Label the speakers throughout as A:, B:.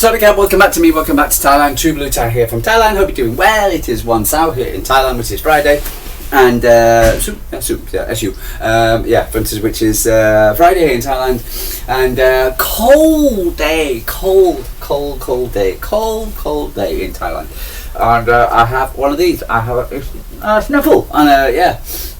A: Sorry, welcome back to me, welcome back to Thailand. True Blue Thai here from Thailand. Hope you're doing well. It is 1 Sao here in Thailand, which is Friday. And, for instance, which is Friday here in Thailand. And cold day in Thailand. And I have one of these. I have a snuffle. And,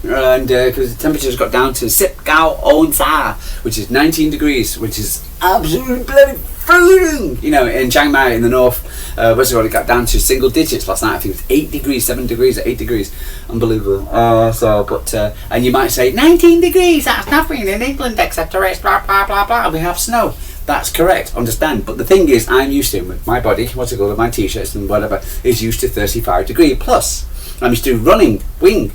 A: and because the temperature's got down to Sip Gao On Sa, which is 19 degrees, which is absolutely bloody freezing. You know, in Chiang Mai in the north, it got down to single digits last night. I think it was 8 degrees, 7 degrees, 8 degrees. Unbelievable. And you might say 19 degrees, that's nothing in England, etc. It's blah blah blah blah. We have snow. That's correct, understand. But the thing is, I'm used to, with my body, my t-shirts and whatever, is used to 35 degree plus. I'm used to running, wing,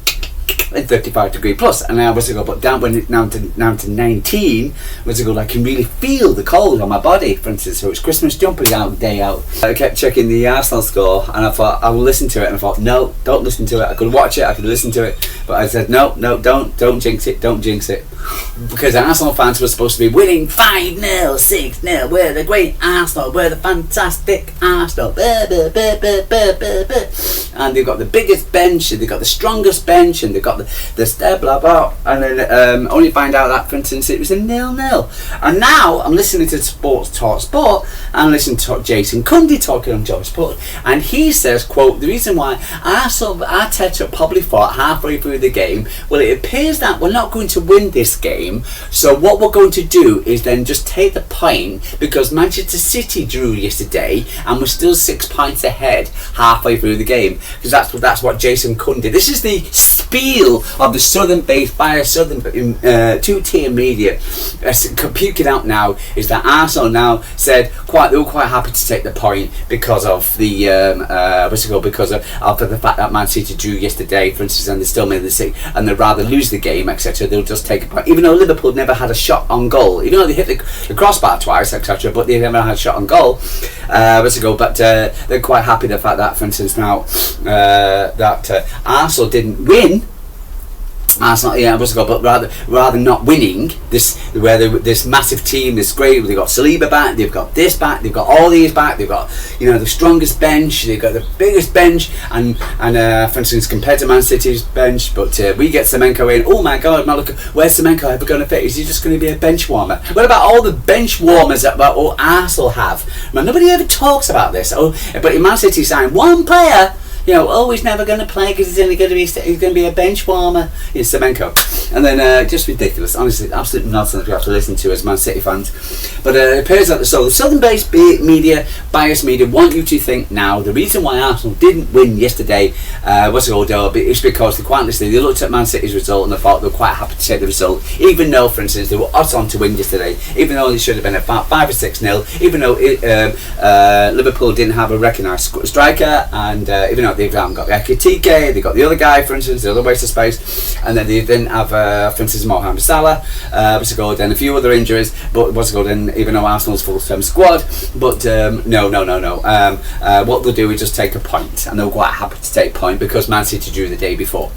A: at 35 degree plus, and now but down when it now to 19, I can really feel the cold on my body, for instance. So it's Christmas jumper day out. I kept checking the Arsenal score, and I thought I will listen to it, and I thought no, don't listen to it. I could watch it, I could listen to it, but I said no, don't jinx it, because Arsenal fans were supposed to be winning 5-0, 6-0. We're the great Arsenal, we're the fantastic Arsenal, and they've got the biggest bench, and they've got the strongest bench, and they've got the blah blah, and then only find out that, for instance, it was a 0-0. And now I'm listening to Sports Talk Sport, and I'm listening to Jason Cundy talking on Joe Sport, and he says, quote, the reason why Arteta probably thought halfway through the game, well, it appears that we're not going to win this game, so what we're going to do is then just take the point, because Manchester City drew yesterday and we're still 6 points ahead halfway through the game, because that's what Jason Cundy. This is the spiel of the Southern-based by Southern two-tier media puking out now, is that Arsenal now said they were quite happy to take the point because of the because of the fact that Man City drew yesterday, for instance, and they still made the six, and they'd rather lose the game, etc. They'll just take a point, even though Liverpool never had a shot on goal, even though they hit the crossbar twice, etc. But they never had a shot on goal. But they're quite happy the fact that, for instance, now that Arsenal didn't win. But rather not winning this, this massive team, this great, they've got Saliba back, they've got this back, they've got all these back, they've got the strongest bench, they've got the biggest bench, and for instance, compared to Man City's bench, but we get Semenyo in. Oh my God, now look, where's Semenyo ever going to fit? Is he just going to be a bench warmer? What about all the bench warmers that all Arsenal have? Man, nobody ever talks about this. But in Man City signed one player. He's never going to play because he's going to be a bench warmer. It's Semenyo, and then just ridiculous. Honestly, absolute nonsense we have to listen to as Man City fans. But it appears that the Southern-based media, biased media, want you to think now the reason why Arsenal didn't win yesterday is because they looked at Man City's result and they thought they were quite happy to take the result, even though, for instance, they were odds on to win yesterday, even though they should have been about 5 or 6-0, even though Liverpool didn't have a recognised striker, and even though they haven't got Ekitike, they got the other guy, for instance, the other waste of space, and then they didn't have, for instance, Mohamed Salah, then a few other injuries, but even though Arsenal's full-term squad, but no. What they'll do is just take a point, and they're quite happy to take a point because Man City drew the day before.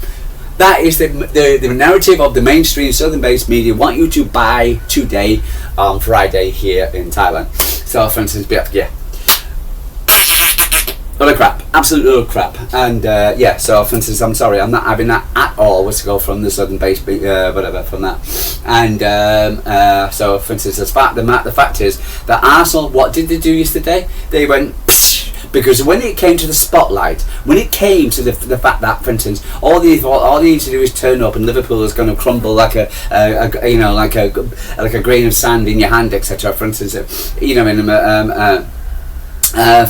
A: That is the narrative of the mainstream Southern-based media want you to buy today on Friday here in Thailand. So, for instance, utter crap, absolute utter crap, and so for instance, I'm sorry, I'm not having that at all. From the southern base, from that, and so for instance, the fact is that Arsenal, what did they do yesterday? They went because when it came to the spotlight, when it came to the fact that, for instance, all they need to do is turn up and Liverpool is going to crumble like a grain of sand in your hand, etc. For instance, for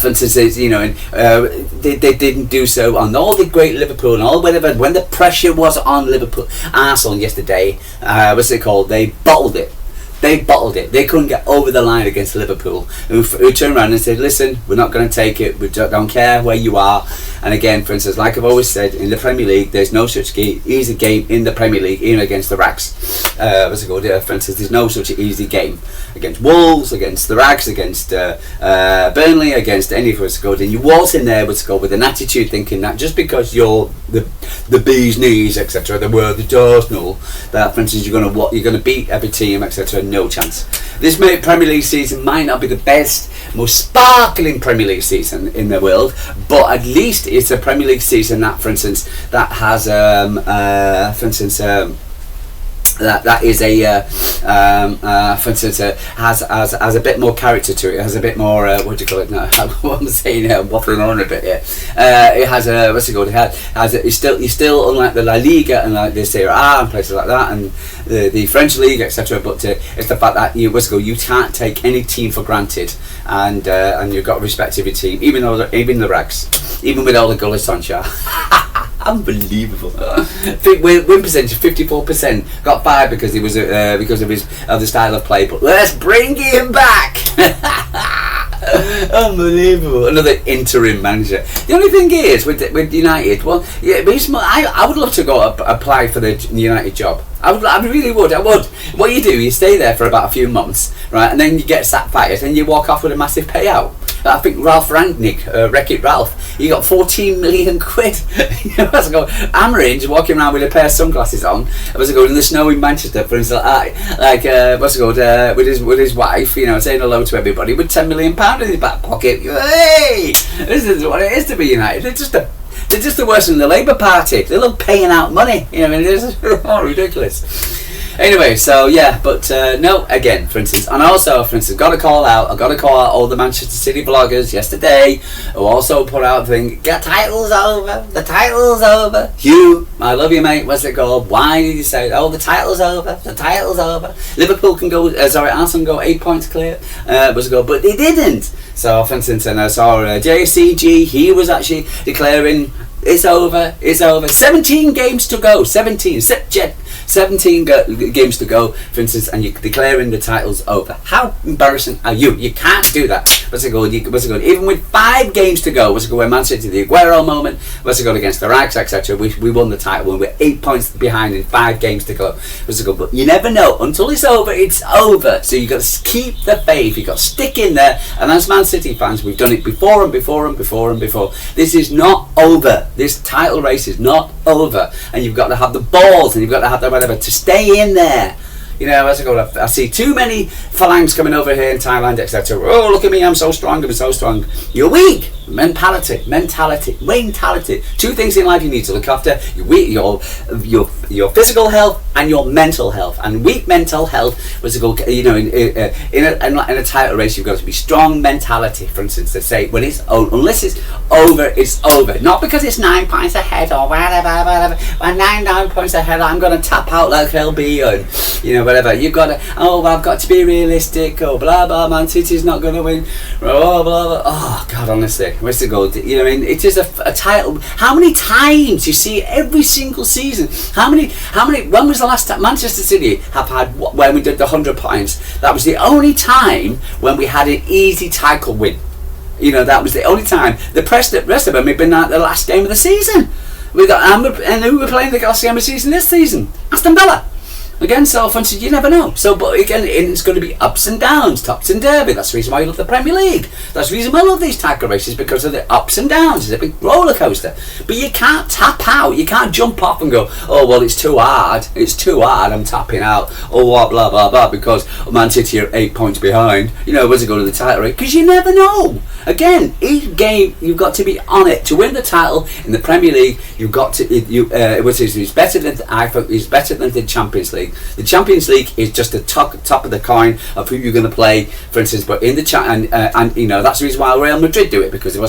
A: instance, they didn't do so on all the great Liverpool and all whatever. When the pressure was on Liverpool, Arsenal yesterday, they bottled it. They couldn't get over the line against Liverpool, who turned around and said, listen, we're not going to take it, we don't care where you are, And again, for instance, like I've always said, in the Premier League, there's no such easy game in the Premier League, even against the Rags. What's it called? For instance, there's no such easy game against Wolves, against the Rags, against Burnley, against any of what's called. And you waltz in there with an attitude, thinking that just because you're the bee's knees, etc., the word the Arsenal, that for instance you're going to beat every team, etc. No chance. This Premier League season might not be the best, most sparkling Premier League season in the world, but at least it's a Premier League season that, for instance, that has that is a for instance has a bit more character to it. It has a bit more what do you call it now? What I'm saying here, I'm waffling on a bit here. It has a what's it called? It's still unlike the La Liga and like the Serie A and places like that and the French league, etc. But it's the fact that you can't take any team for granted, and you've got to respect every team, even the Rags, even with all the goalless sunshine. Unbelievable. Win percentage 54%. Got fired because he was because of the style of play. But let's bring him back. Unbelievable. Another interim manager. The only thing is with United, well, yeah, I would love to go apply for the United job. I really would. I would. What you do, you stay there for about a few months, right, and then you get sacked, fired, and you walk off with a massive payout. I think Ralph Rangnick, Wreck-It Ralph, he got 14 million quid. What's it called? Amaringe walking around with a pair of sunglasses on. What's it called? In the snow in Manchester, for instance, what's it called? With his wife, saying hello to everybody with £10 million in his back pocket. Hey, this is what it is to be United. They're just the worst in the Labour Party. They love paying out money. It's ridiculous. Anyway, so yeah, but no, again, for instance, and also, for instance, I've got to call out all the Manchester City vloggers yesterday who also put out the thing, the title's over. Hugh, I love you, mate. What's it called? Why did you say, the title's over? Liverpool can go, Arsenal can go 8 points clear. What's it called? But they didn't. So, for instance, and I saw JCG, he was actually declaring, it's over. 17 games to go. 17 games to go, for instance, and you're declaring the title's over. How embarrassing are you? You can't do that. What's it called? Even with 5 games to go, what's it called? When Man City, the Aguero moment, what's it called, against the Rags, etc. We won the title when we're 8 points behind in 5 games to go. What's it called? But you never know. Until it's over, it's over. So you've got to keep the faith. You've got to stick in there. And as Man City fans, we've done it before and before and before and before. This is not over. This title race is not over. And you've got to have the balls and you've got to have the whatever to stay in there. As I go, I see too many phalanx coming over here in Thailand, etc. Oh, look at me, I'm so strong. You're weak. Mentality. 2 things in life you need to look after: your physical health and your mental health. And weak mental health was to go. In a title race, you've got to be strong mentality. For instance, they say unless it's over. Not because it's 9 points ahead or whatever. When 9 points ahead, I'm going to tap out like LB and whatever. You've got to. I've got to be realistic. Oh, blah blah. Man City's not going to win. Oh, blah blah. Oh God, honestly. Where's the goal? It is a title. How many times you see it every single season? How many? When was the last time Manchester City have had when we did the 100 points? That was the only time when we had an easy title win. That was the only time. The rest of them have been at the last game of the season. And who were playing the last game of the season this season? Aston Villa. Again, so for instance, you never know. So, but again, it's going to be ups and downs, tops and derby. That's the reason why you love the Premier League. That's the reason why I love these title races, because of the ups and downs. It's a big roller coaster. But you can't tap out. You can't jump off and go, oh well, it's too hard. I'm tapping out. Oh, blah blah blah. Because Man City are 8 points behind. Where's it go to the title race? Because you never know. Again, each game you've got to be on it to win the title in the Premier League. You've got to. It's better than it's better than the Champions League. The Champions League is just the top of the coin of who you're going to play, for instance. But in the that's the reason why Real Madrid do it, because they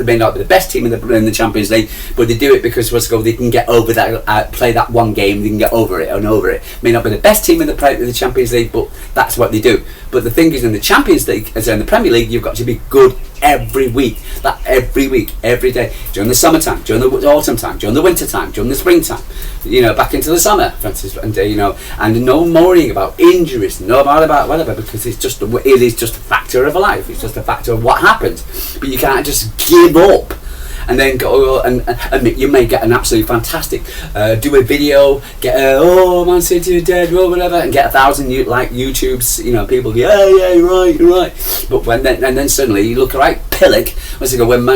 A: may not be the best team in the Champions League, but they do it because they can get over that, play that one game, they can get over it and over it. May not be the best team in the Champions League, but that's what they do. But the thing is, in the Champions League, as in the Premier League, you've got to be good every week, every day, during the summertime, during the autumn time, during the winter time, during the springtime, back into the summer, for instance, and no worrying about injuries, no about whatever, because it is just a factor of life. It's just a factor of what happens. But you can't just give up and then go and you may get an absolutely fantastic do a video, get Man City are dead, or whatever, and get 1,000 YouTubes, people go, yeah, you're right. But then suddenly you look right pillock. When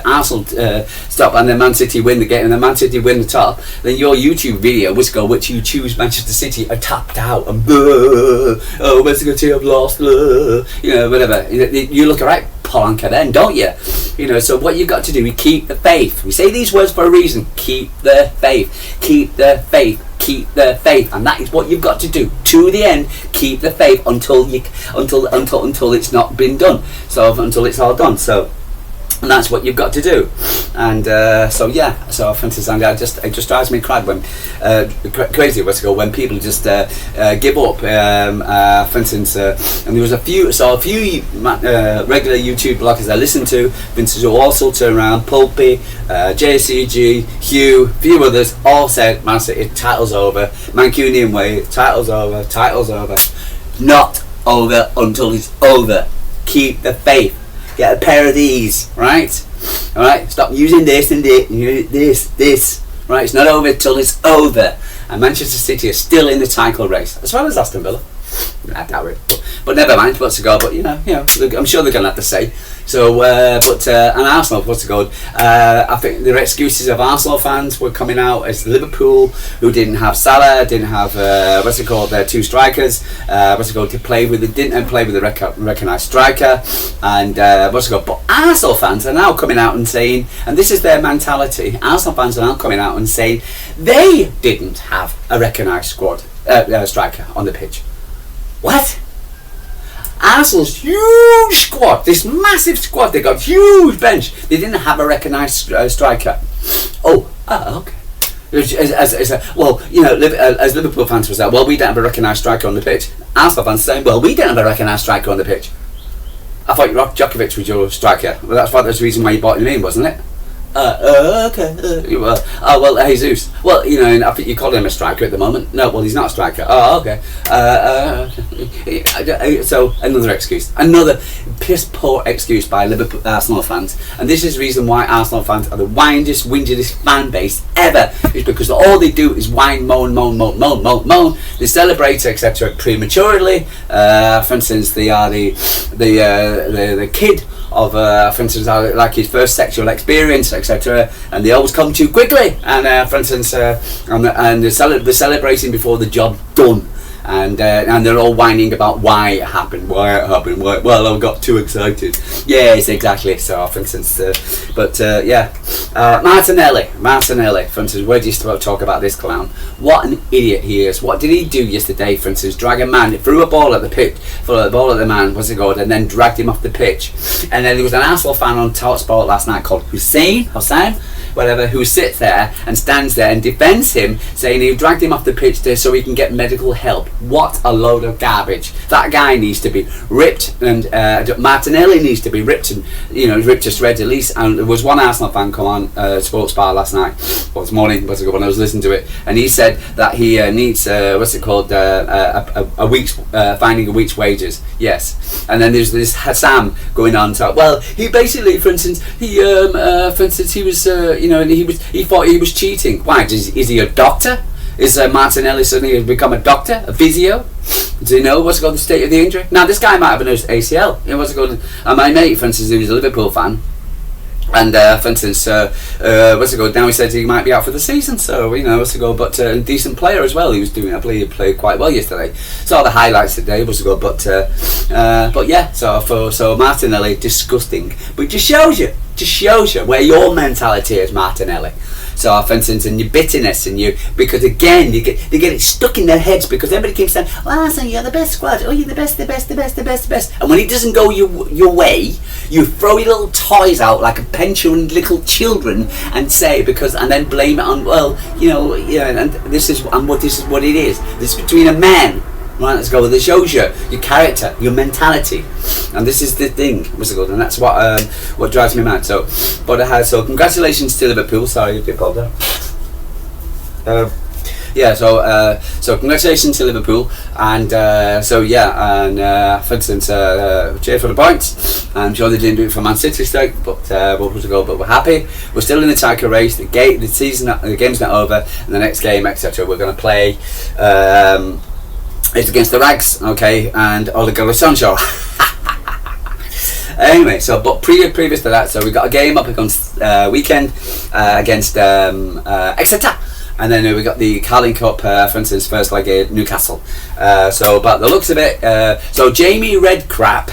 A: Arsenal stop and then Man City win the game and then Man City win the top, then your YouTube video which you choose Manchester City are tapped out and Manchester City have lost, whatever. You look right plonker then, don't you? So what you've got to do is keep the faith. We say these words for a reason. Keep the faith. Keep the faith. Keep the faith, and that is what you've got to do to the end. Keep the faith until it's not been done. So until it's all done. So. And that's what you've got to do, and so for instance, it just drives me crazy crazy when people just give up. For instance, and there was a few regular YouTube bloggers I listened to. Vincent who also turned around, Pulpy, JCG, Hugh, a few others, all said, "Man City, title's over. Mancunian way, title's over. Not over until it's over. Keep the faith." Get a pair of these, right? Alright, stop using this and this, right? It's not over till it's over. And Manchester City are still in the title race, as well as Aston Villa. I doubt it. But never mind, what's to go? But I'm sure they're going to have to say. So, and Arsenal, what's to go? I think the excuses of Arsenal fans were coming out as Liverpool, who didn't have Salah, didn't have their two strikers, to play with. They didn't play with the recognised striker, and But Arsenal fans are now coming out and saying, and this is their mentality. Arsenal fans are now coming out and saying they didn't have a recognised striker on the pitch. What? Arsenal's huge squad, this massive squad, they got huge bench. They didn't have a recognised striker. Okay. As Liverpool fans was that, we don't have a recognised striker on the pitch. Arsenal fans saying, we don't have a recognised striker on the pitch. I thought Djokovic was your striker. Well, that's the reason why you bought him in, wasn't it? Okay. Jesus. I think you call him a striker at the moment. No, he's not a striker. Okay. So another excuse, another piss poor excuse by Arsenal fans, and this is the reason why Arsenal fans are the whindiest fan base ever. Is because all they do is whine, moan. They celebrate, etc. prematurely. For instance, they are the kid of, for instance, like his first sexual experience, etc., and they always come too quickly. And for instance, and they're celebrating before the job's done. And they're all whining about why it happened. Well, I got too excited. Yes, exactly. So, for instance, Martinelli. For instance, where do you talk about this clown? What an idiot he is. What did he do yesterday? For instance, drag a man, threw a ball at the pitch, the man, and then dragged him off the pitch. And then there was an Arsenal fan on Talksport last night called Hussein, who sits there and stands there and defends him, saying he dragged him off the pitch so he can get medical help. What a load of garbage. That guy needs to be ripped, and Martinelli needs to be ripped and ripped to shreds at least. And there was one Arsenal fan come on Sports Bar last night, or this morning, when I was listening to it, and he said that he needs a week's finding a week's wages. Yes. And then there's this Hassan going on to, he basically, for instance, he was he thought he was cheating. Why? Is he a doctor? Is Martinelli suddenly become a doctor, a physio? Does he know what's the state of the injury? Now, this guy might have an ACL. And my mate, for instance, who was a Liverpool fan, and for instance, now he said he might be out for the season. So but a decent player as well. He played quite well yesterday. Saw the highlights today. So Martinelli, disgusting. But it just shows you where your mentality is, Martinelli. So, for instance, and your bitterness, because again, they get it stuck in their heads because everybody keeps saying, Arsenal, you're the best squad, you're the best. And when it doesn't go your way, you throw your little toys out like a pension little children and then blame it on, and this is what it is. This is between a man. Right, let's go with it. Shows you your character, your mentality, and this is the thing. And that's what drives me mad. So congratulations to Liverpool. Sorry, you pulled that. So congratulations to Liverpool, and for instance, cheer for the points. I'm sure they didn't do it for Man City stake, but we're happy. We're still in the title race. The game's not over, and the next game, etc. We're going to play. It's against the Rags, okay, and Ole Gunnar Solskjaer. Anyway, but previous to that, so we got a game up against weekend against Exeter, and then we got the Carling Cup, for instance, first leg at Newcastle. But the looks of it, so Jamie Redtalkcrap,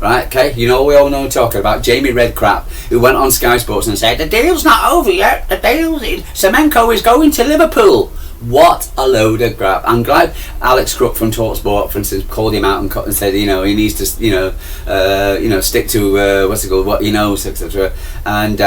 A: right? Okay, we all know talking about Jamie Redtalkcrap, who went on Sky Sports and said the deal's not over yet. Semenyo is going to Liverpool. What a load of crap. I'm glad Alex Crook from TalkSport, for instance, called him out and said, he needs to, stick to what he knows, etc. And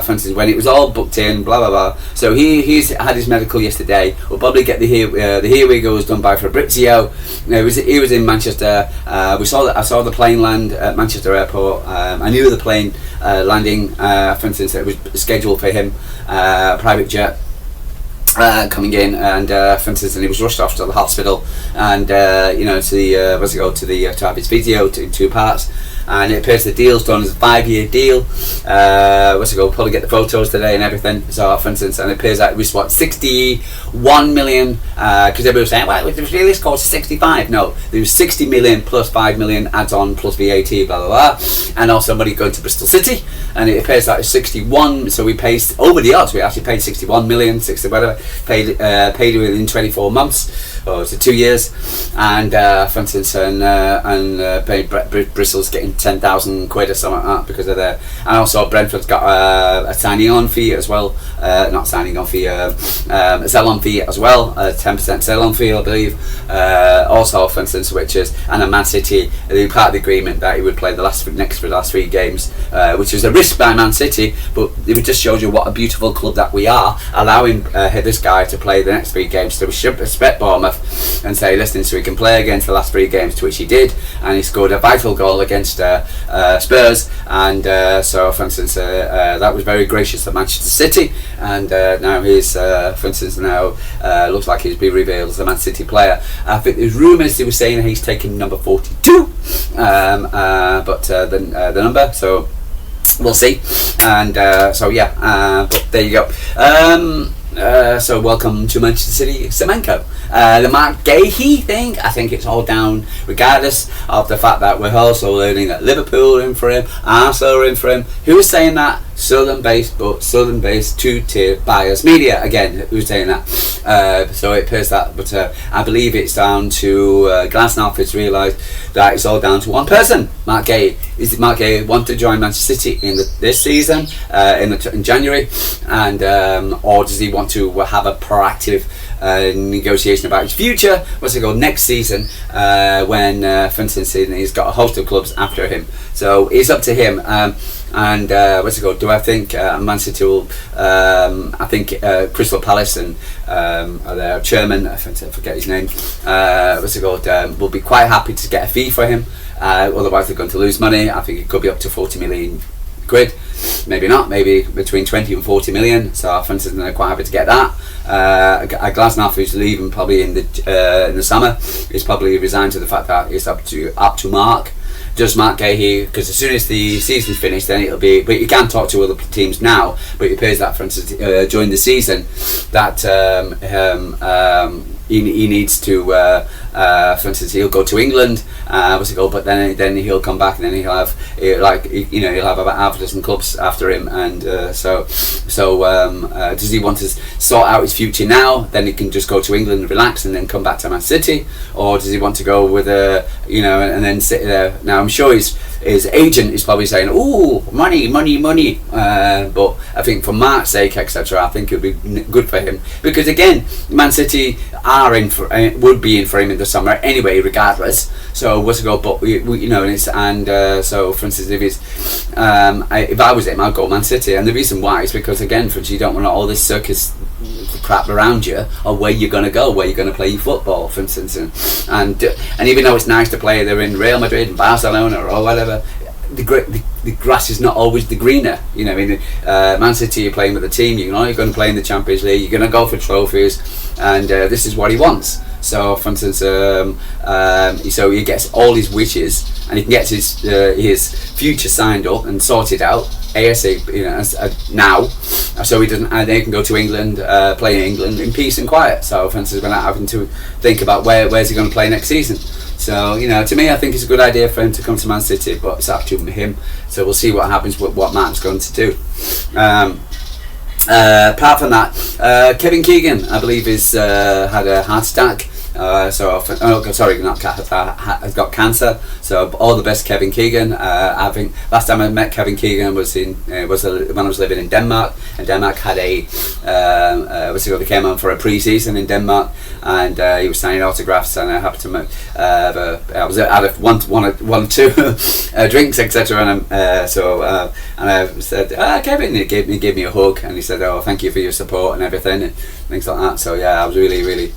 A: for instance, when it was all booked in, blah blah blah. So he's had his medical yesterday. We'll probably get the Here We Go was done by Fabrizio. He was in Manchester. I saw the plane land at Manchester Airport. I knew the plane landing. For instance, it was scheduled for him, private jet. Coming in, and for instance, and he was rushed off to the hospital, and to have his physio in 2 parts, and it appears the deal's done as a 5-year deal. We'll probably get the photos today and everything. So for instance, and it appears that it was 61 million, because everybody was saying, well, it was really cost 65. No, there was 60 million plus 5 million adds on plus VAT, blah blah blah, and also money going to Bristol City, and it appears that it's 61. So we paid over the odds. We actually paid 61 million, 60 whatever. Paid within 24 months, or was it 2 years? And for instance, paid Bristol's getting 10,000 quid or something like that because of their. And also Brentford's got a signing on fee as well. Not signing on fee, a sell on fee as well. 10% sell on fee, I believe. Also, for instance, which is, and a Man City, part of the agreement that he would play the last 3 games, which was a risk by Man City, but it just shows you what a beautiful club that we are, allowing this guy to play the next 3 games. So we should respect Bournemouth and say, listen, so he can play against the last 3 games, to which he did, and he scored a vital goal against Spurs, and so for instance, that was very gracious of Manchester City, and now he's, for instance, looks like he's been revealed as a Man City player. I think there's rumours they were saying he's taking number 42, but the number, so we'll see, and but there you go. So welcome to Manchester City, Semenyo. The Mark Gahey thing, I think it's all down, regardless of the fact that we're also learning that Liverpool are in for him, Arsenal are in for him. Who's saying that? Southern-based 2-tier buyers media. Again, who's saying that? So it appears that, but I believe it's down to Glasnow has realised that it's all down to one person, Mark Gahey. Is it Mark Gahey want to join Manchester City in this season, in January, and or does he want to have a proactive negotiation about his future? Next season, when for instance he's got a host of clubs after him, so it's up to him. Do I think Man City will? I think Crystal Palace and their chairman, I forget his name, will be quite happy to get a fee for him. Otherwise, they're going to lose money. I think it could be up to 40 million quid. Maybe not. Maybe between 20 and 40 million. So, for instance, they're quite happy to get that. Glasnow, who's leaving probably in the summer, is probably resigned to the fact that it's up to Mark. Does Mark Gahey, because as soon as the season's finished, then it'll be. But you can talk to other teams now. But it appears that, for instance, during the season, that he needs to. For instance, he'll go to England. But then he'll come back, and then he'll have about half a dozen clubs after him, and does he want to sort out his future now? Then he can just go to England and relax, and then come back to Man City, or does he want to go with and then sit there? Now I'm sure his agent is probably saying, "Ooh, money." But I think for Mark's sake, etc., I think it would be good for him, because again, Man City would be in for him in the summer anyway, regardless. So but so for instance, if I was him, I'd go Man City, and the reason why is because again, for you don't want all this circus crap around you, or where you're going to go, where you're going to play your football, for instance, and even though it's nice to play, they're in Real Madrid and Barcelona or whatever. the grass is not always the greener. You know, in Man City, you're playing with a team. You're going to play in the Champions League. You're going to go for trophies, and this is what he wants. So, for instance, so he gets all his wishes, and he can get his future signed up and sorted out ASAP. You know, now, so he doesn't. And they can go to England, play in England in peace and quiet. So, for instance, we're not having to think about where's he going to play next season. So, you know, to me, I think it's a good idea for him to come to Man City, but it's up to him. So we'll see what happens with what Matt's going to do. Apart from that, Kevin Keegan, I believe, had a heart attack. Has got cancer. So all the best, Kevin Keegan. I think last time I met Kevin Keegan was when I was living in Denmark, and Denmark had they came on for a pre-season in Denmark, and he was signing autographs, and I happened to I was at one or two drinks, etc. And I said, Kevin, he gave me a hug, and he said, oh, thank you for your support and everything, and things like that. So yeah, I was really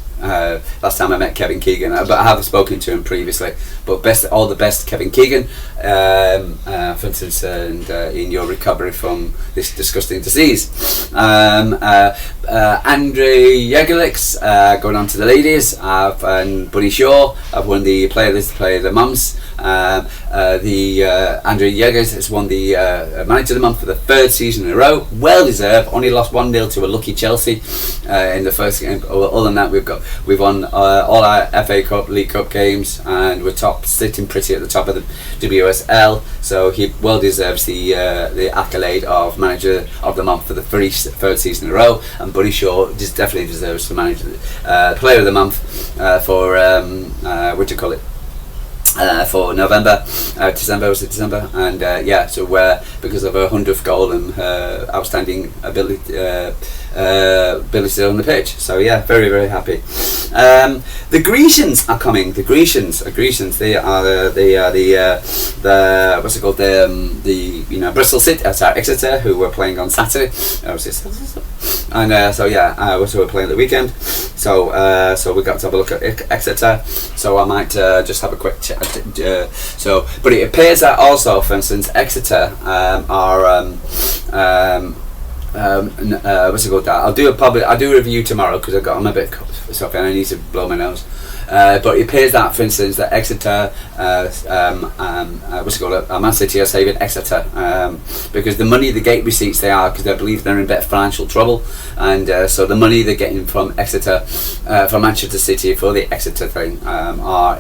A: last time I met Kevin Keegan, but I have spoken to him previously. But all the best, Kevin Keegan, for instance, and in your recovery from this disgusting disease. Andree going on to the ladies, and Bunny Shaw have won the Player of the Month. Andree Yeggers has won the Manager of the Month for the third season in a row. Well deserved. Only lost 1-0 to a lucky Chelsea in the first game. Other than that, we've won all our FA Cup, League Cup games, and we're sitting pretty at the top of the WSL. So he well deserves the accolade of Manager of the Month for the third season in a row. And Bunny Shaw definitely deserves the Player of the Month for for November, December, and so because of her 100th goal and her outstanding ability on the pitch. So yeah, very, very happy. The Grecians are coming. The Grecians. They are the what's it called? The Bristol City, Exeter, who were playing on Saturday. And we're playing the weekend. So we got to have a look at Exeter. So I might just have a quick chat. But it appears that also, for instance, Exeter are what's it called? I'll do a review tomorrow because I'm a bit stuffy and I need to blow my nose. But it appears that, for instance, that Exeter, Man City are saving Exeter because the money, the gate receipts because they believe they're in a bit of financial trouble, and so the money they're getting from Exeter, from Manchester City for the Exeter thing,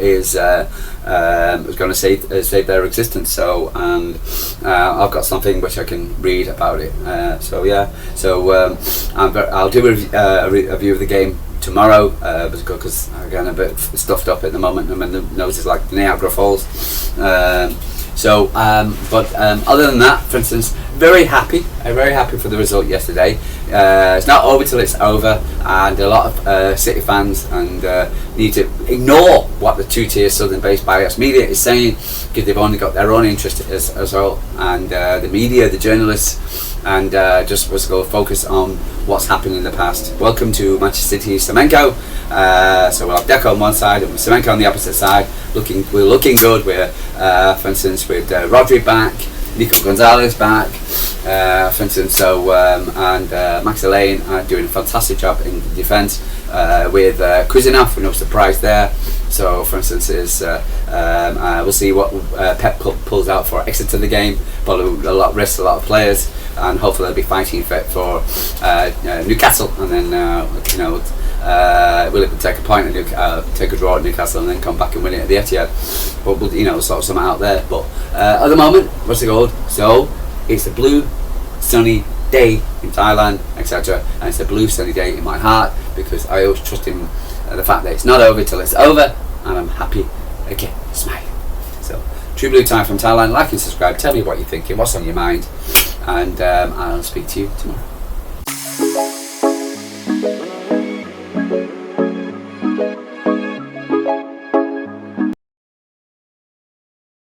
A: is going to save their existence. So I've got something which I can read about it. I'll do a review of the game tomorrow because again I'm a bit stuffed up at the moment. I mean, the nose is like Niagara Falls. Other than that, for instance, very happy for the result yesterday. It's not over till it's over, and a lot of City fans need to ignore what the two-tier southern-based bias media is saying, because they've only got their own interest as well, and the media, the journalists, and just focus on what's happened in the past. Welcome to Manchester City Semenyo. So we'll have Deco on one side and Semenyo on the opposite side. We're looking good. We're, for instance, with Rodri back, Nico Gonzalez back, for instance. And Max Elaine doing a fantastic job in the defence with Kuzinov. No surprise there. So, for instance, we'll see what Pep pulls out for Exeter the game. Probably a lot of risks, a lot of players, and hopefully they'll be fighting fit for Newcastle, and then will it take a point and take a draw at Newcastle and then come back and win it at the Etihad? But we'll sort something out there. But at the moment, what's it called? So it's a blue, sunny day in Thailand, etc. And it's a blue, sunny day in my heart because I always trust in the fact that it's not over till it's over, and I'm happy again, smiling. So True Blue Time from Thailand. Like and subscribe. Tell me what you're thinking, what's on your mind, and I'll speak to you tomorrow.